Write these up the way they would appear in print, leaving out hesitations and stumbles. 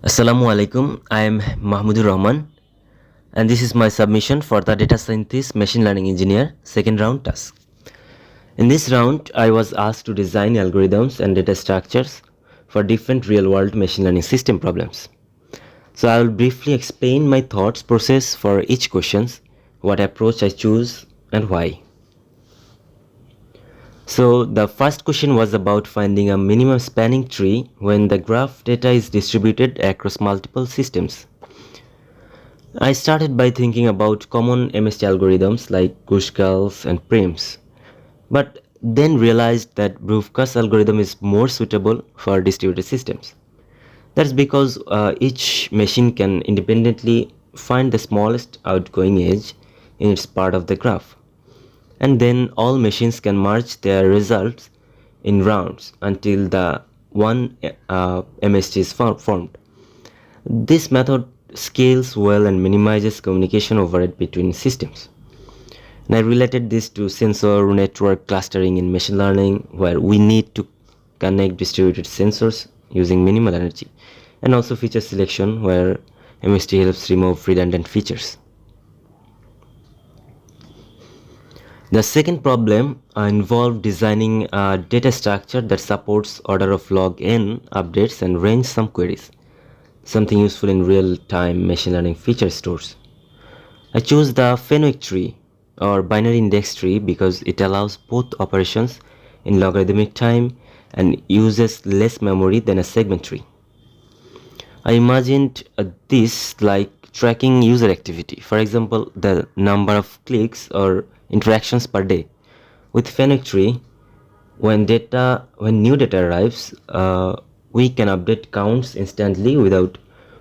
Assalamu alaikum. I am Mahmudur Rahman, and this is my submission for the DataSynthis Machine Learning Engineer second round task. In this round, I was asked to design algorithms and data structures for different real-world machine learning system problems. So I will briefly explain my thoughts process for each question, what approach I choose, and why. So the first question was about finding a minimum spanning tree when the graph data is distributed across multiple systems. I started by thinking about common MST algorithms like Gushkal's and Prim's, but then realized that Borůvka's algorithm is more suitable for distributed systems. That's because each machine can independently find the smallest outgoing edge in its part of the graph, and then all machines can merge their results in rounds until the one MST is formed. This method scales well and minimizes communication overhead between systems. And I related this to sensor network clustering in machine learning, where we need to connect distributed sensors using minimal energy, and also feature selection, where MST helps remove redundant features. The second problem involved designing a data structure that supports order of log n updates and range sum queries, something useful in real-time machine learning feature stores. I chose the Fenwick tree or binary index tree because it allows both operations in logarithmic time and uses less memory than a segment tree. I imagined this like tracking user activity, for example, the number of clicks or interactions per day. With Fenwick tree, when new data arrives, we can update counts instantly without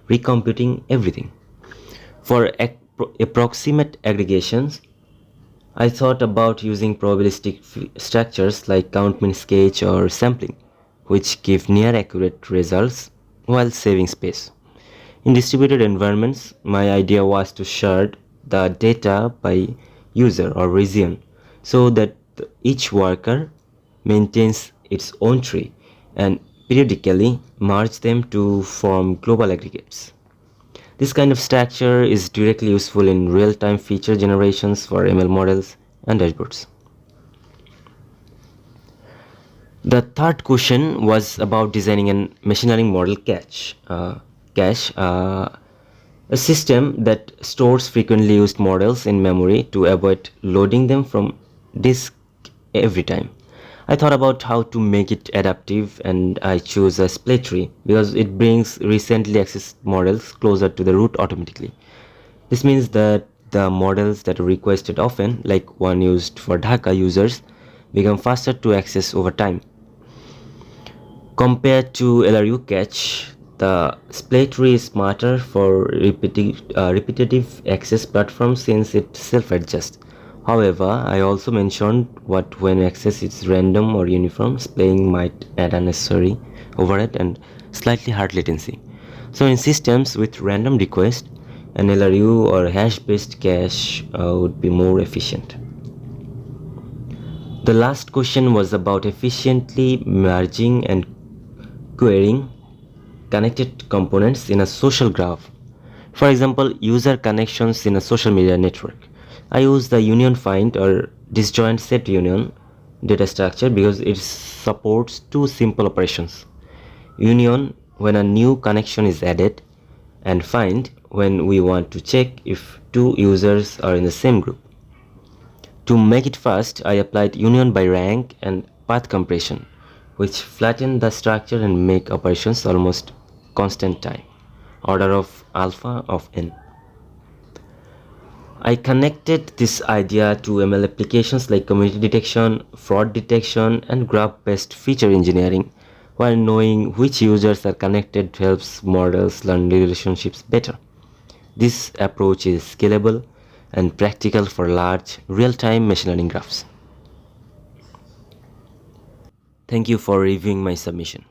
recomputing everything. For approximate aggregations, I thought about using probabilistic structures like count, min, sketch, or sampling, which give near accurate results while saving space. In distributed environments, my idea was to shard the data by user or region so that each worker maintains its own tree and periodically merge them to form global aggregates. This kind of structure is directly useful in real-time feature generations for ML models and dashboards. The third question was about designing a machine learning model cache, a system that stores frequently used models in memory to avoid loading them from disk every time. I thought about how to make it adaptive, and I chose a Splay tree because it brings recently accessed models closer to the root automatically. This means that the models that are requested often, like one used for Dhaka users, become faster to access over time. Compared to LRU cache, the Splay tree is smarter for repetitive access platforms since it self-adjusts. However, I also mentioned what when access is random or uniform, splaying might add unnecessary overhead and slightly hard latency. So in systems with random request, an LRU or hash-based cache would be more efficient. The last question was about efficiently merging and querying connected components in a social graph. For example, user connections in a social media network. I use the union find or disjoint set union data structure because it supports two simple operations: union when a new connection is added, and find when we want to check if two users are in the same group. To make it fast, I applied union by rank and path compression, which flatten the structure and make operations almost constant time, order of alpha of n. I connected this idea to ML applications like community detection, fraud detection, and graph-based feature engineering, while knowing which users are connected helps models learn relationships better. This approach is scalable and practical for large, real-time machine learning graphs. Thank you for reviewing my submission.